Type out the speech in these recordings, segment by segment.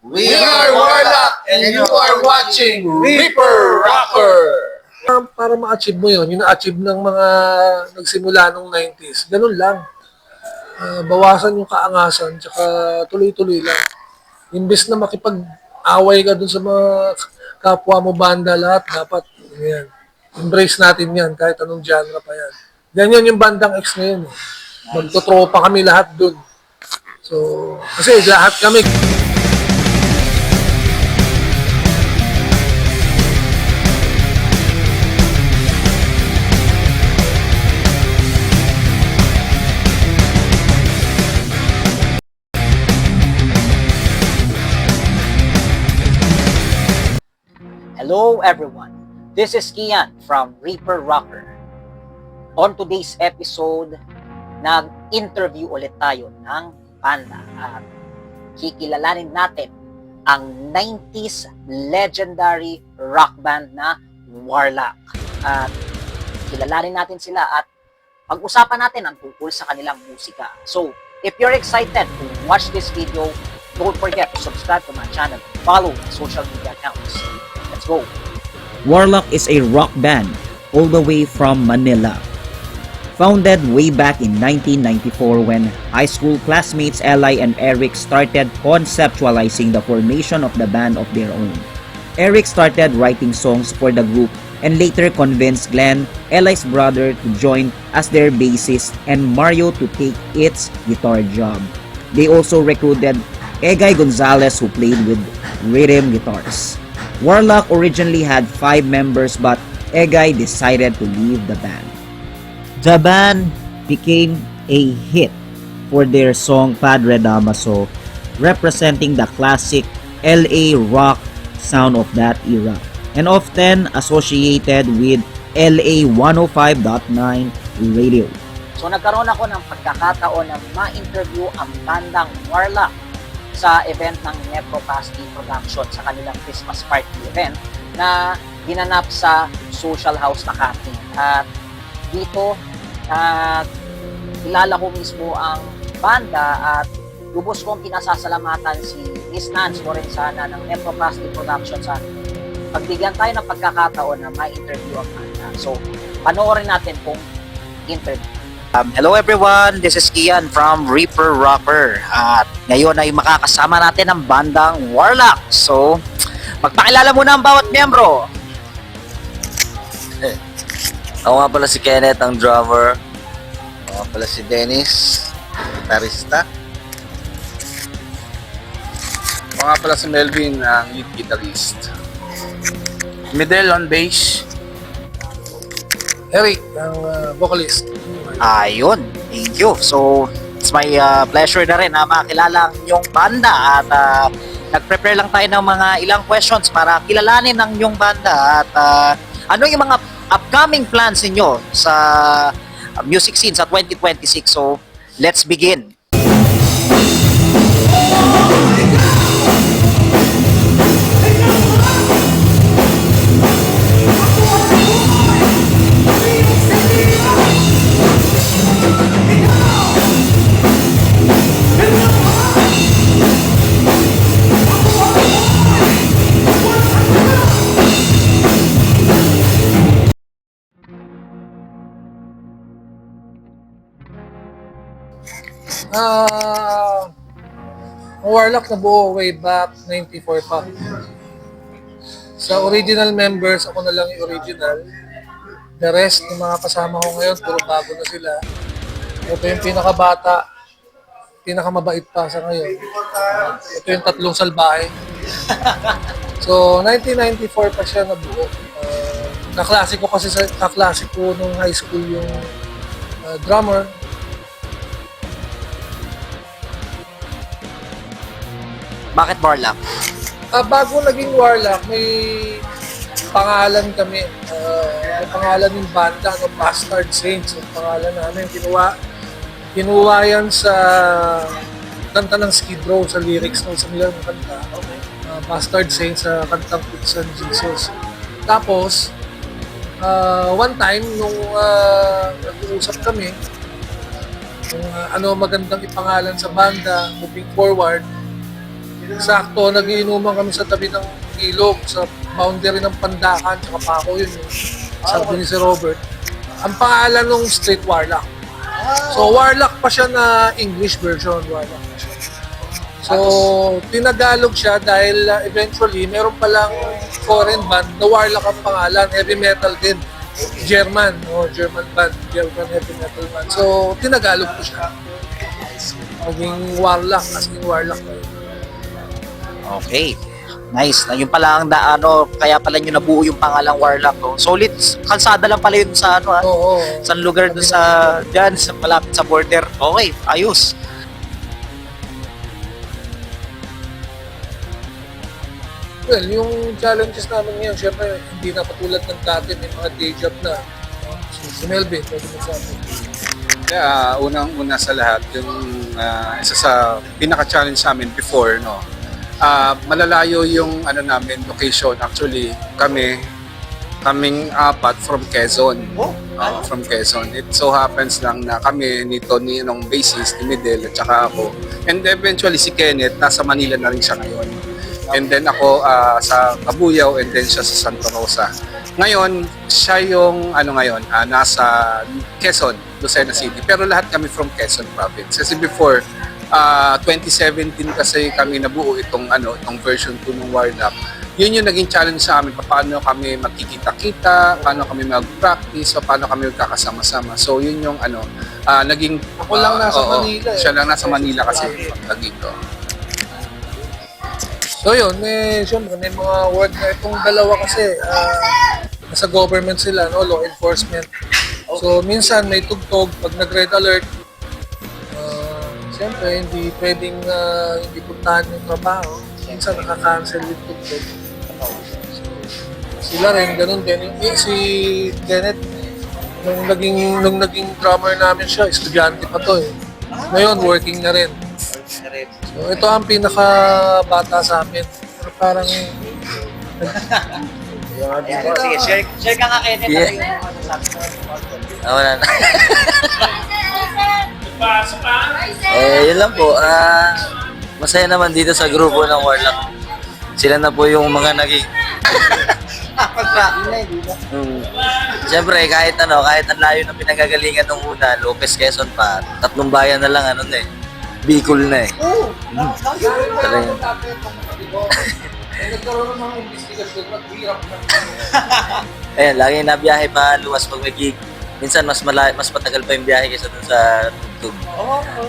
We are Warlock and you are watching Reaper Rocker. Para ma-achieve mo yun, yung na-achieve ng mga nagsimula nung 90s, ganun lang. Bawasan yung kaangasan, tsaka tuloy-tuloy lang. Imbes na makipag-away ka dun sa mga kapwa mo banda lahat, dapat yan. Embrace natin yan, kahit anong genre pa yan. Ganyan yung bandang X ngayon. Magtotropa kami lahat dun. So, kasi lahat kami. Hello everyone, this is Kian from Reaper Rocker. On today's episode, nag-interview ulit tayo ng banda at kikilalanin natin ang 90s legendary rock band na Warlock. At kilalanin natin sila at pag-usapan natin ang tungkol sa kanilang musika. So, if you're excited to watch this video, don't forget to subscribe to my channel, follow my social media accounts. Let's go! Warlock is a rock band all the way from Manila. Founded way back in 1994 when high school classmates Eli and Eric started conceptualizing the formation of the band of their own. Eric started writing songs for the group and later convinced Glenn, Eli's brother, to join as their bassist and Mario to take its guitar job. They also recruited Egay Gonzalez who played with rhythm guitars. Warlock originally had 5 members but Egay decided to leave the band. The band became a hit for their song Padre Damaso, representing the classic LA rock sound of that era, and often associated with LA 105.9 radio. So nagkaroon ako ng pagkakataon na ma-interview ang bandang Warlock sa event ng Necropasti Production sa kanilang Christmas party event na ginanap sa Social House Makati. At dito, kilala ko mismo ang banda at lubos kong pinasasalamatan si Miss Nance Lorenzana ng Necropasti Production sa pagbigyan tayo ng pagkakataon na ma-interview ang banda. So, panoorin natin kung interview. Hello everyone, this is Kian from Reaper Rocker at ngayon ay makakasama natin ang bandang Warlock. So, magpakilala muna ang bawat miyembro. Ako nga pala si Kenneth, ang drummer. Ako nga pala si Dennis, gitarista. Ako nga pala si Melvin, ang lead guitarist. Medel on bass. Eric, ang vocalist. Ayun, thank you. So, it's my pleasure na rin na makilala ang inyong banda at nag-prepare lang tayo ng mga ilang questions para kilalanin ang inyong banda at ano yung mga upcoming plans niyo sa music scene sa 2026. So, let's begin. Warlock na buo way back 94 pa. Sa original members, ako na lang yung original. The rest, ng mga kasama ko ngayon, puro bago na sila. Ito yung pinakabata, pinakamabait pa sa ngayon. Ito yung tatlong salbahe. So, 1994 pa siya nabuo. Kaklase ko kasi kaklase ko nung high school yung drummer. Bakit Warlock? Bago naging Warlock, may pangalan kami. May pangalan ng banda, Bastard Saints. Ang pangalan namin. Kinuha yan sa kanta ng Skid Row, sa lyrics ng isang nilang kanta. Bastard Saints sa kantang Pits and Jesus. Tapos, one time, nung nag-uusap kami, kung ano magandang ipangalan sa banda moving forward, sakto, nagiinuman kami sa tabi ng ilog, sa boundary ng Pandakan, tsaka Paco yun. Sabi ni si Robert. Ang pangalan ng street, Warlock. So, Warlock pa siya na English version, Warlock pa siya. So, tinagalog siya dahil eventually, meron palang foreign band na Warlock ang pangalan, heavy metal din. German, German band, German heavy metal band. So, tinagalog ko siya. Maging Warlock, as in Warlock na yun. Okay. Nice. Yun pala ang kaya pala nyo nabuo yung pangalang Warlock. No? Solid, kalsada lang pala yun sa Oo. sa lugar doon sa malapit sa border. Okay, ayos. Well, yung challenges namin ngayon, syempre, hindi na katulad ng dati, may mga day job na. Si Melvin, pwede magsabi. Yeah, unang-una sa lahat, yung isa sa pinaka-challenge sa amin before, no. Malalayo yung namin location. Actually, kaming apat from Quezon. From Quezon. It so happens lang na kami nito ni nung bassist, ni Midel at saka ako. And eventually si Kenneth nasa Manila na rin siya ngayon. And then ako sa Cabuyao and then siya sa Santa Rosa. Ngayon, siya yung nasa Quezon, Lucena City. Pero lahat kami from Quezon province. Kasi before 2017 kasi kami nabuo itong version 2 ng Warlock. Yun yung naging challenge sa amin, paano kami magkikita-kita, paano kami mag-practice, paano kami magkakasama-sama. So yun yung naging Ako lang nasa Manila eh. Siya lang nasa Manila kasi dito. So yun, syempre, may mga word na itong dalawa kasi, nasa government sila, no, law enforcement. So minsan may tugtog pag nag-red alert. Siyempre, hindi pwedeng hindi puntahan yung trabaho. Minsan nakaka-cancel yung tugtog. Sila rin, ganun din. Si Kenneth, nung naging drummer namin siya, estudyante pa to eh. Ngayon, working na rin. So, ito ang pinaka-bata sa amin. Pero parang... Sige, share ka nga Kenneth. Yeah. Wala na. Yun lang po. Masaya naman dito sa grupo ng Warlock. Sila na po yung mga naging... Siyempre, kahit ang layo ng pinagagalingan nung una, Lopez, Quezon pa, 3 bayan na lang, Bicol na eh. Talaga. Nagkaroon ng mga investigasyon, naghirap na. Ayan, lagi nabiyahe pa luwas pag may gig. Minsan mas matagal pa yung biyahe kaysa dun sa Tugtog.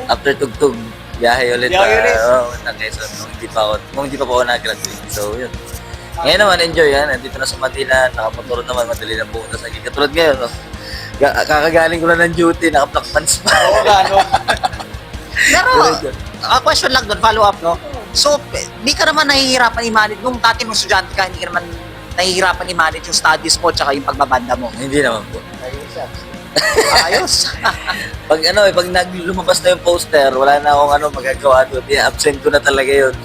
After Tugtog, biyahe ulit na Quezon kung hindi pa po ako nag-graduate. So, yun. Ngayon naman, enjoy yan. Nandito na sa Manila, nakamotor naman, madali na pumunta sa gig. Katulad ngayon, kakagaling ko na ng duty, naka-black pants pa. Pero, question lang doon, follow up, no? So, di ka naman nahihirapan i-manage. Nung dati mong estudyante ka, hindi ka naman nahihirapan i-manage yung studies mo tsaka yung pagbabanda mo. Hindi naman po. Ayos. Pag lumabas na yung poster, wala na akong magagawa doon. Absent ko na talaga yun.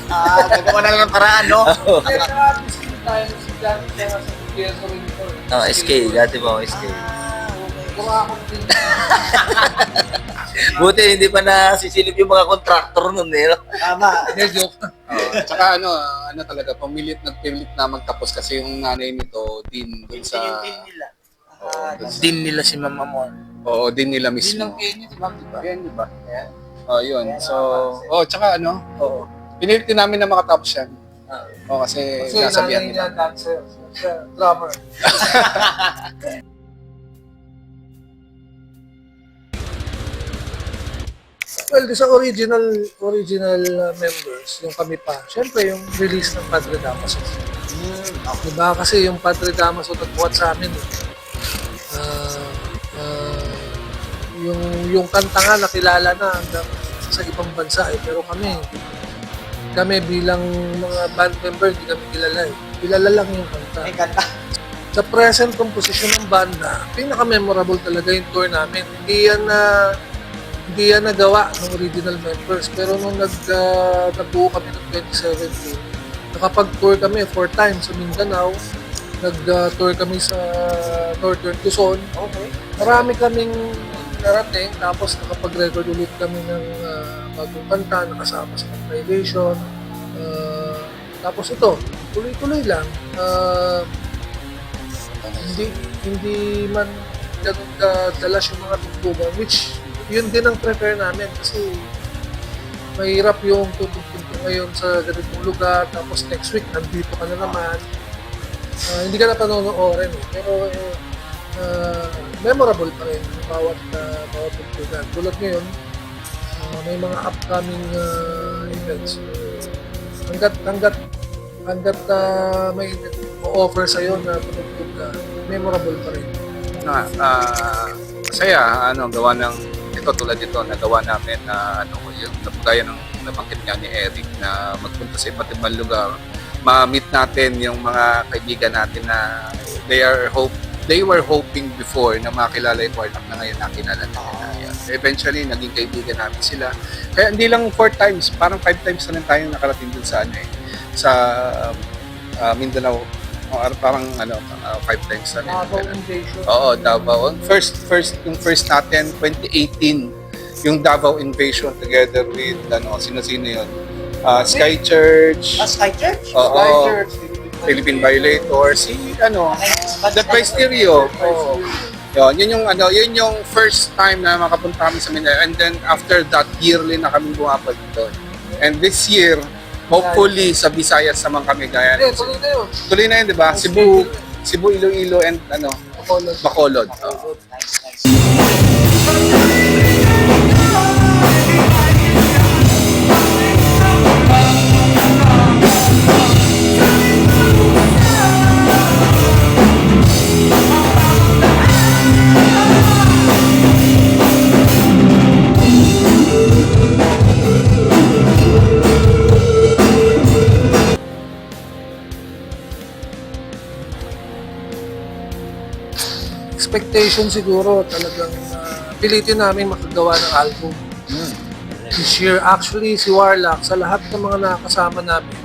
Gagawa na lang ng paraan, no? Kaya naka-visit tayo ng estudyante sa Quezon rin ito. SK, dati po SK. Kumakot din. Buti hindi pa nasisilip yung mga contractor nun eh. Tama. Medyo. Tsaka talaga, nagpilit na magtapos kasi yung nanay nito, din sa... nila. Din nila si Mama mo. Oo, din nila mismo. Din ng Kenny, di ba? Yan, di ba? Yun. So, tsaka pinilit din namin na makatapos yan. Kasi So, nasabihan nanay nila. niya, dancer. Siya, drummer. Well, sa original members, yung kami pa, syempre yung release ng Padre Damaso. Diba? Kasi yung Padre Damaso nagbuhat sa amin. Yung kanta nga nakilala na hanggang sa ibang bansa eh. Pero kami bilang mga band member, hindi kami kilala eh. Kilala lang yung kanta. May kanta. Sa present composition ng banda, pinaka-memorable talaga yung tour namin. Hindi yan nagawa ng original members. Pero nung nabuo kami ng 2017, nakapag-tour kami 4 times sa Mindanao. Nag-tour kami sa Northern Luzon. Okay. Marami kaming narating. Tapos nakapag-record ulit kami ng bagong kanta, nakasama sa compilation. Tapos ito, tuloy-tuloy lang. Hindi hindi man ganun kadalas yung mga tugtugan, which yun din ang prefer namin kasi mahirap yung tutugtog ka ngayon sa ganitong lugar, tapos next week nandito ka na naman. Hindi ka na panonoorin pero memorable pa rin yung bawat tugtugan. Tulad ngayon, may mga upcoming events. Hanggat may offer sa'yo na tumugtog ka, memorable pa rin. Masaya, gawa ng ito tulad ito, nagawa namin na yung gaya ng nabanggit nga ni Eric na magpunta sa iba't ibang lugar, ma-meet natin yung mga kaibigan natin na they were hoping before na makilala yung Warlock na ngayon nakilala nila. Eventually, naging kaibigan namin sila. Kaya hindi lang 4 times, parang 5 times na lang tayong nakarating dun sa sa Mindanao. Parang 5 times na rin. Davao Invasion. Oo, Davao. Yung first natin, 2018, yung Davao Invasion together with, sino-sino yun? Sky Church. Sky Church? Oo. Sky Church, Philippine Violator. The Stereo. Oo. Yun yung first time na makapunta kami sa Mindanao. And then, after that, yearly na kami bumabalik doon. And this year, hopefully, sa Visayas naman kami gaya. Tuloy na yun. Tuloy na yun, di ba? Cebu, Iloilo, and Bacolod. Oo. Nice. Expectation siguro talagang pilitin namin makagawa ng album. This year, actually, si Warlock, sa lahat ng mga nakasama namin,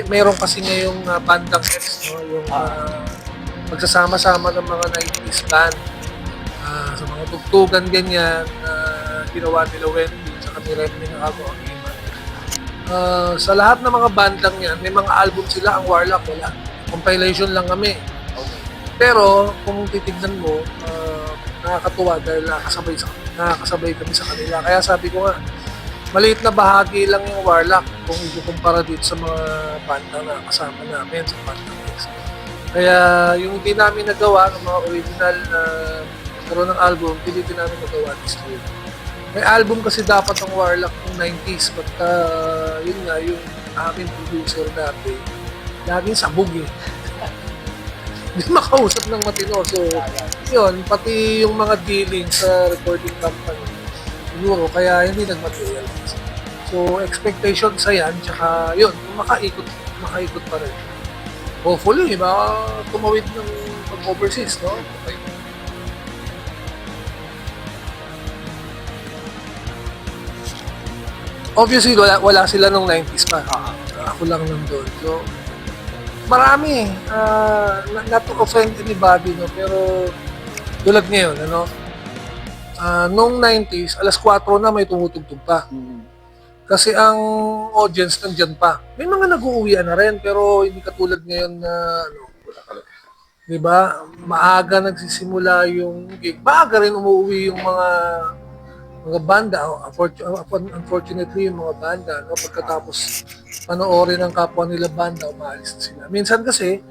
mayroon kasi ngayong bandang X, yung magsasama-sama ng mga 90s band. Sa mga tugtugan ganyan, ginawa nila Wendy, sa ni Remy ng Ako ang Iman. Sa lahat ng mga bandang yan, may mga album sila, ang Warlock wala. Compilation lang kami. Pero kung titignan mo, nakakatuwa dahil nakakasabay kami sa kanila. Kaya sabi ko nga, maliit na bahagi lang yung Warlock kung ikukumpara dito sa mga banda na kasama namin sa Banda X. Kaya yung hindi namin nagawa ng mga original na karoon ng album, pilitin namin nagawa this year. May album kasi dapat ang Warlock ng 90s, but yun nga, yung aming producer dati, laging sabog eh. Hindi makausap ng matino. So, yun, pati yung mga dealing sa recording company, siguro, kaya hindi nag-materialize. So, expectation sa yan, tsaka yun, makaikot pa rin. Hopefully, baka tumawid ng pag-overseas, no? Okay. Obviously, wala sila nung 90s pa. Ako lang nandun. So, marami not to offend anybody, no, pero tulad ngayon, noong 90s, alas 4 na may tumutugtog pa. Kasi ang audience nandyan pa. May mga nag-uuwian na rin, pero hindi katulad ngayon na, di ba, maaga nagsisimula yung gig. Maaga rin umuwi yung mga banda. Unfortunately, yung mga banda, no, pagkatapos panoorin ng kapwa nila banda, umaalis na sila. Minsan kasi,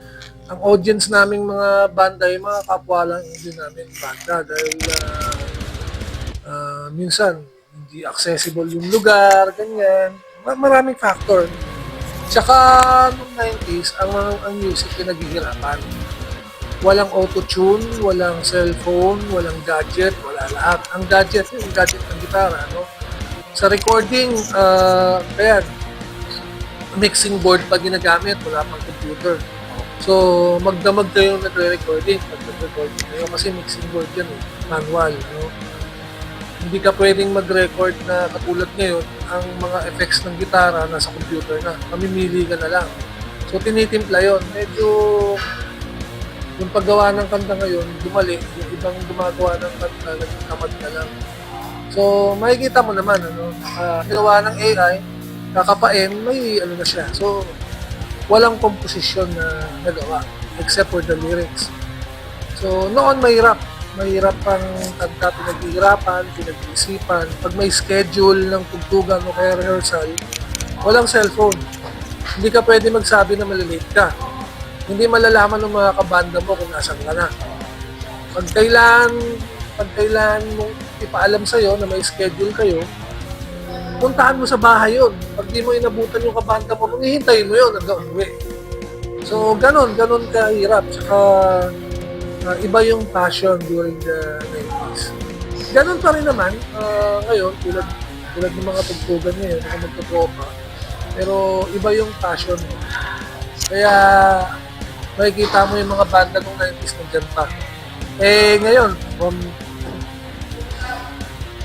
ang audience naming mga banda, yung mga kapwa lang din namin banda dahil minsan hindi accessible yung lugar, ganyan. Maraming factor. Tsaka noong 90s, ang music pinaghihirapan. Walang auto-tune, walang cellphone, walang gadget, wala lahat. Ang gadget, yung gadget ng gitara, no? Sa recording, kaya mixing board pa ginagamit, wala pang computer. So, magdamag kayo nagre-recording pag nag-recording kayo kasi mixing board yan, manual. No? Hindi ka pwedeng mag-record na katulad ngayon, ang mga effects ng gitara nasa computer na. Mamimili ka na lang. So, tinitimpla yun. Medyo yung paggawa ng kanta ngayon, dumali. Yung ibang gumagawa ng kanta, nagtamad ka lang. So, makikita mo naman, gawa ng AI, kakapain, may ano na siya. So, walang composition na nagawa except for the lyrics. So, noon mahirap. Mahirap ang kanta, pinag-ihirapan, pinag-iisipan. Pag may schedule ng tugtugan o kaya rehearsal, walang cellphone. Hindi ka pwede magsabi na malilate ka. Hindi malalaman ng mga kabanda mo kung nasan ka na. Pag kailan mong ipaalam sa'yo na may schedule kayo, puntahan mo sa bahay yun. Pag di mo inabutan yung kabanda mo, hihintayin mo yun hanggang uwi. So, ganun kahirap. Saka, iba yung passion during the 90s. Ganun pa rin naman, ngayon, tulad ng mga tugtugan ngayon, mga magtutropa. Pero iba yung passion mo. Kaya, makikita mo yung mga banda ng 90s nandiyan pa. Ngayon,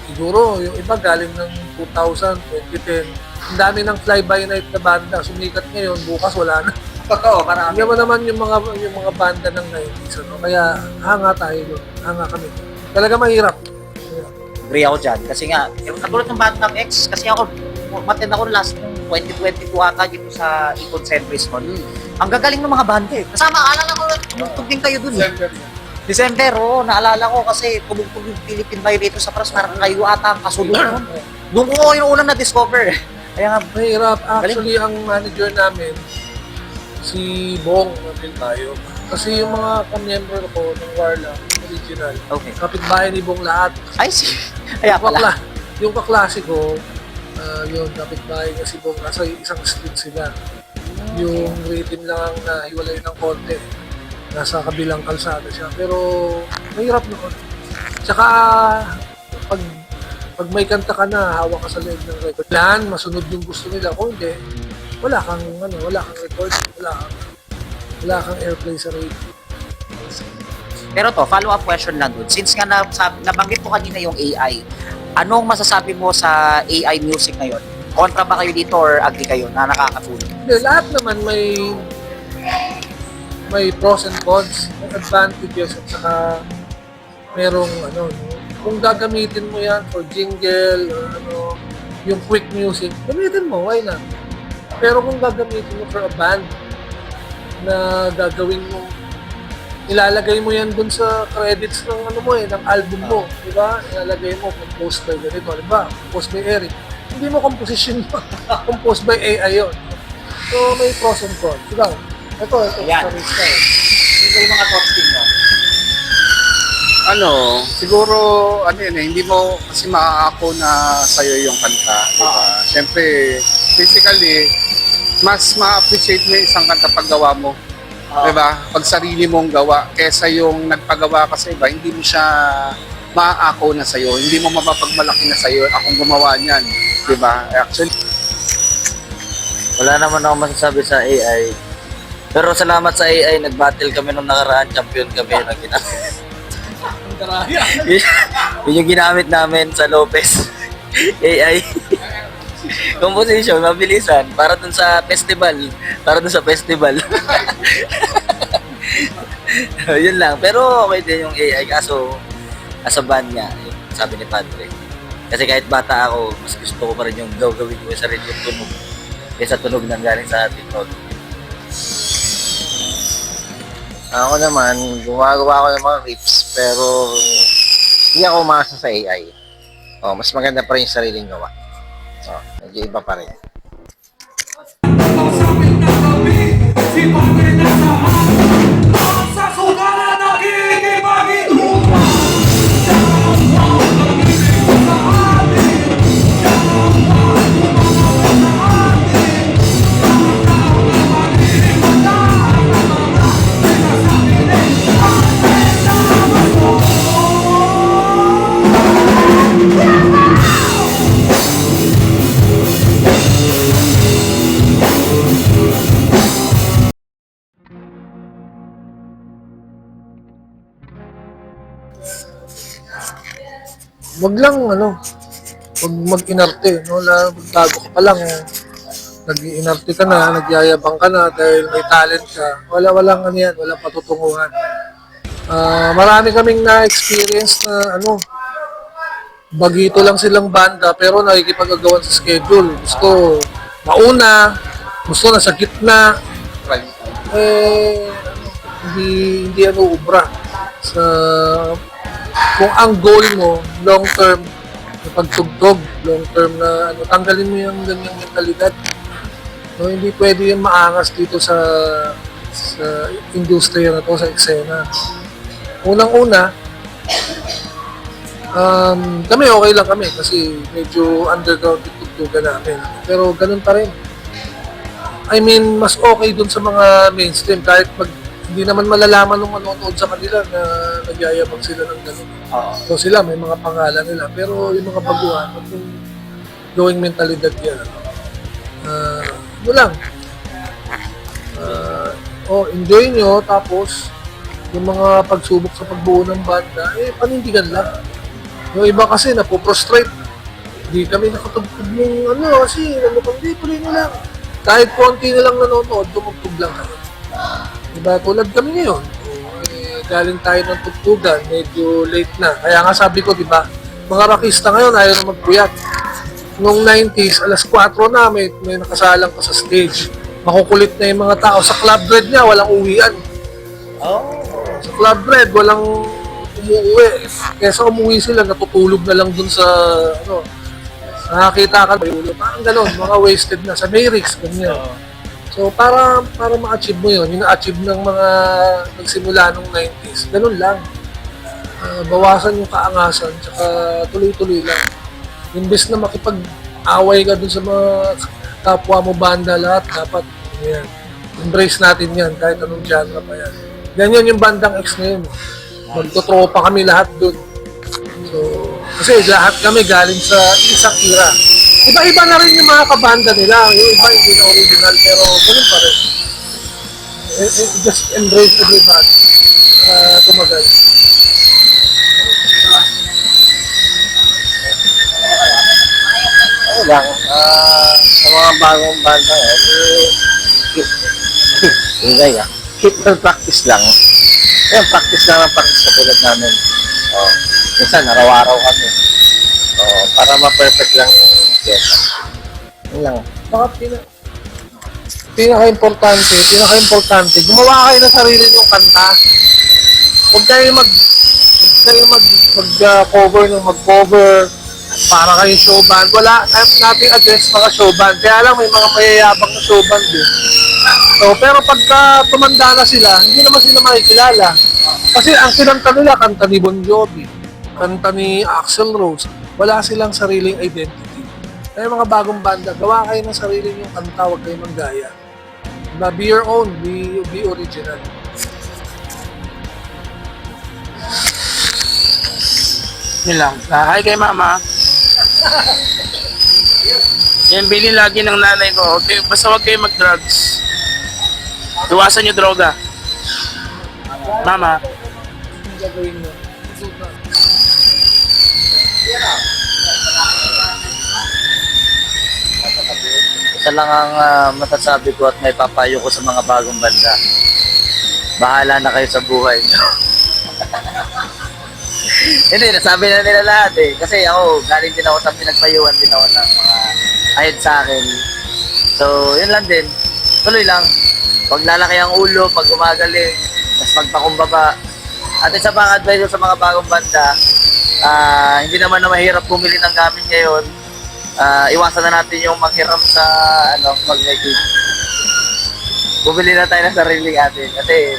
siguro, yung iba galing ng 2000, 2010, ang dami ng fly-by-night na banda. Sumikat ngayon, bukas wala na. Totoo, marami. Hindi mo naman yung mga banda ng 90s, ano? Kaya hanga tayo doon. Hanga kami. Talaga mahirap. Agree ako dyan. Kasi nga, katulad ng Bandang X, kasi ako, matin ako last ng 2022 ata dito sa Icon Centris noon. Ang gagaling ng mga banda eh. Kasama, alala ko, tumugtog din kayo dun. December, oo, naalala ko kasi tumugtog yung Philippine Violator sa Pras, parang kayo ata ang kasunod nun. Doon ko yung unang na-discover. Kaya nga, Mahirap. Actually, ang manager namin, si Bong natin tayo. Kasi yung mga kamiyembro ko ng Warla, original, okay. kapitbahay ni Bong lahat. Ay, kaya pala. Yung kaklase ko, yun, kapitbahay niya si Bong, nasa isang street sila. Yung rhythm lang ang nahiwalay ng konti. Nasa kabilang kalsada siya. Pero mahirap noon. Tsaka pag may kanta ka na, hawak ka sa leg ng record. Yan, masunod yung gusto nila. Kung hindi, wala kang record, wala kang airplay sa radio. Pero to, follow-up question lang dun. Since nga nabanggit mo kanina yung AI, anong masasabi mo sa AI music ngayon? Kontra ba kayo dito or agree kayo na nakakatulong? Hindi, lahat naman may pros and cons, may advantages at saka merong kung gagamitin mo yan for jingle or yung quick music, gamitin mo, why not? Pero kung gagamitin mo for a band na gagawin mo, ilalagay mo yan dun sa credits ng ng album mo, di ba? Ilalagay mo composed by ganito, di ba? Composed by Eric. Hindi mo composition mo. Composed by AI yun. So may pros and cons. Ito, Yan. sa lista eh. Ito yung mga thoughts din mo. Siguro, hindi mo kasi maaako na sa'yo yung kanta, di ba? Siyempre, basically, mas ma-appreciate mo yung isang kanta pag gawa mo. Di ba? Pag sarili mong gawa, kesa yung nagpagawa ka sa iba, hindi mo siya maaako na sa'yo. Hindi mo mapapagmalaki na sa'yo akong gumawa niyan. Di ba? Actually, Wala naman ako masasabi sa AI. Pero salamat sa AI, nag-battle kami nung nakaraan, champion kami ng ginamit. Yun yung ginamit namin sa Lopez. AI. Composition, mabilisan. Para dun sa festival. Yun lang. Pero okay din yung AI. Kaso, as a band niya, sabi ni Padre. Kasi kahit bata ako, mas gusto ko pa rin yung gawin ko sa rin yung tunog. Kaysa tunog nang galing sa ating road. Ako naman, gumagawa ako ng mga riffs, pero hindi ako umasa sa AI. Mas maganda pa rin yung sariling gawa. Medyo iba pa rin. Wag lang, wag mag-inarte, bago ka pa lang, nag-inarte ka na, nagyayabang ka na dahil may talent ka. Walang patutunguhan. Marami kaming na-experience na, bagito lang silang banda pero nakikipag-agawan sa schedule. Gusto, mauna, gusto na sa gitna, hindi ubra sa kung ang goal mo long term na pagtugtog, long term na tanggalin mo yung ganyang mentalidad. No, hindi pwede yung maangas dito sa industriya na to, sa eksena. Unang-una, kami okay lang kami kasi medyo underground yung tugtugan namin. Pero ganun pa rin. I mean, mas okay dun sa mga mainstream kahit hindi naman malalaman ng manonood sa kanila na nagyayabang sila ng ganun. So sila, may mga pangalan nila. Pero yung mga baguhan, yung going mentalidad yan. Ano lang. Enjoy nyo, tapos yung mga pagsubok sa pagbuo ng banda, panindigan lang. Yung iba kasi napoprostrate. Hindi kami nakatugtog ng kasi hindi, tuloy nyo lang. Kahit konti na lang nanonood, tumugtog lang kayo. Diba, tulad kami ngayon, galing tayo ng tugtugan, medyo late na. Kaya nga sabi ko, diba, mga rockista ngayon ayaw na magpuyat. Noong 90s, alas 4 na, may nakasalang pa sa stage. Makukulit na yung mga tao. Sa Club Red niya, walang uwian. Sa Club Red, walang umuwi. Kesa umuwi sila, natutulog na lang dun sa, nakakita ka, parang gano'n, mga wasted na. Sa Mayrix, ganyan. So, para ma-achieve mo yun, yung na-achieve ng mga nagsimula nung 90s, ganun lang. Bawasan yung kaangasan, tsaka tuloy-tuloy lang. Imbes na makipag-away ka dun sa mga kapwa mo banda lahat, dapat yan. Embrace natin yan, kahit anong genre pa yan. Ganyan yung bandang X ngayon. Magtotropa kami lahat dun. So, kasi lahat kami galing sa isang era. Iba-iba na rin yung mga kabanda nila. Yung iba hindi na original, pero ganun pa rin. Just embrace everybody. Tumagal. Ano lang, sa mga bagong banda keep on practice lang. Ayun, practice lang ang practice sa tulad namin. Minsan, araw-araw kami. Para ma-perfect lang yung pyesa. Yun lang. Baka pinaka-importante, gumawa kayo ng sarili nyong kanta. Huwag kayo mag-cover ng mag-cover para kayong show band. Wala natin against mga show band. Kaya lang may mga mayayabang na show band din. So, pero pagka tumanda na sila, hindi naman sila makikilala. Kasi ang kinanta nila, kanta ni Bon Jovi, kanta ni Axl Rose, wala silang sariling identity. Kaya mga bagong banda, gawa kayo ng sarili nyong kanta, huwag kayo manggaya. Be your own, be original. Yun lang. Hi kay mama. Yan, bili lagi ng nanay ko. Okay, basta huwag kayo mag-drugs. Iwasan yung droga. Mama. Isa lang ang matasabi ko at may papayo ko sa mga bagong banda. Bahala na kayo sa buhay nyo. Hindi, nasabi na nila lahat eh. Kasi ako, galing din ako sa pinagpayuan din ako ng mga ahead sa akin. So, yun lang din. Tuloy lang. Huwag lalaki ang ulo pag gumagaling. Mas magpakumbaba. At isa pang advice sa mga bagong banda, hindi naman na mahirap bumili ng gamit ngayon. Iwasan na natin yung maghiram sa mag-making. Bumili na tayo ng sariling atin. Kasi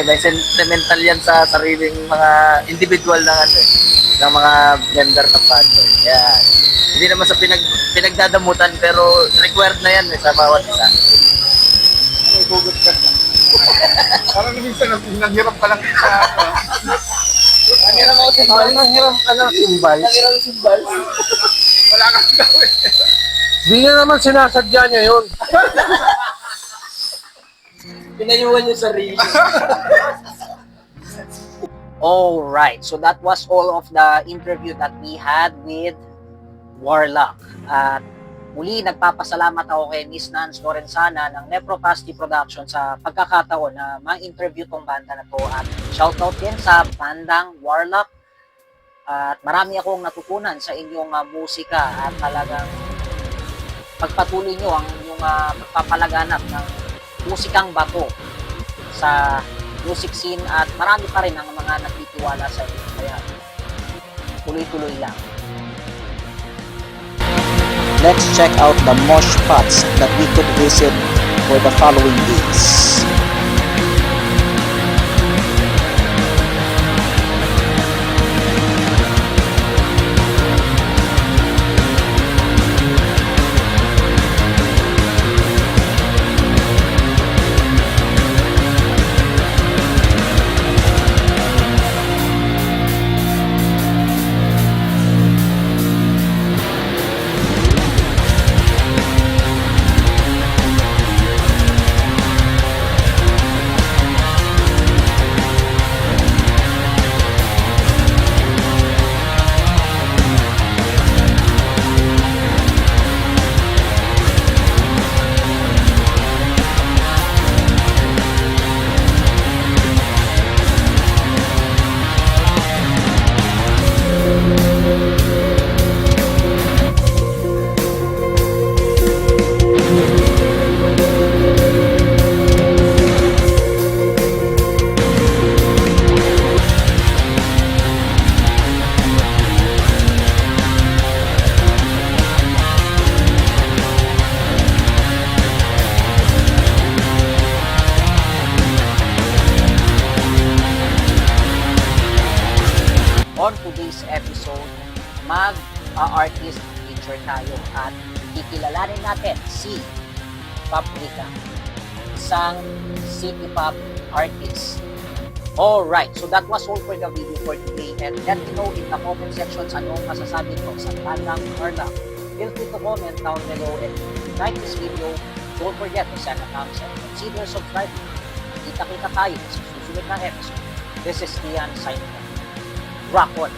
may sentimental yan sa sariling mga individual ng mga member ng band. Yan. Hindi naman sa pinagdadamutan, pero required na yan sa bawat isa. May hugot ka. Parang minsan nanghirap pa lang sa Nanghiram ka ng simbal. wala kang gawin. Hindi niya naman sinasadya niya yun. Pinayuhan yung sarili. Alright, so that was all of the interview that we had with Warlock. At muli, nagpapasalamat ako kay Miss Nance Lorenzana ng Nepropasti Production sa pagkakataon na ma-interview tong banda na to. At shoutout din sa bandang Warlock. At marami akong natutunan sa inyong musika at talagang pagpatuloy nyo ang inyong pagpapalaganap ng musikang bato sa music scene at marami pa rin ang mga nagtitiwala sa inyo. Kaya tuloy-tuloy lang. Let's check out the mosh spots that we could visit for the following days. On today's episode, mag-artist feature tayo at kikilalanin natin si Paprika, isang city pop artist. Alright, so that was all for the video for today, and let me know in the comment sections anong masasabi ko sa Tandang Tarlac. Feel free to comment down below, and if you like this video, don't forget to send a thumbs up and consider subscribing. Kita-kita tayo sa susunod na episode. This is Ian signing off. Rock on!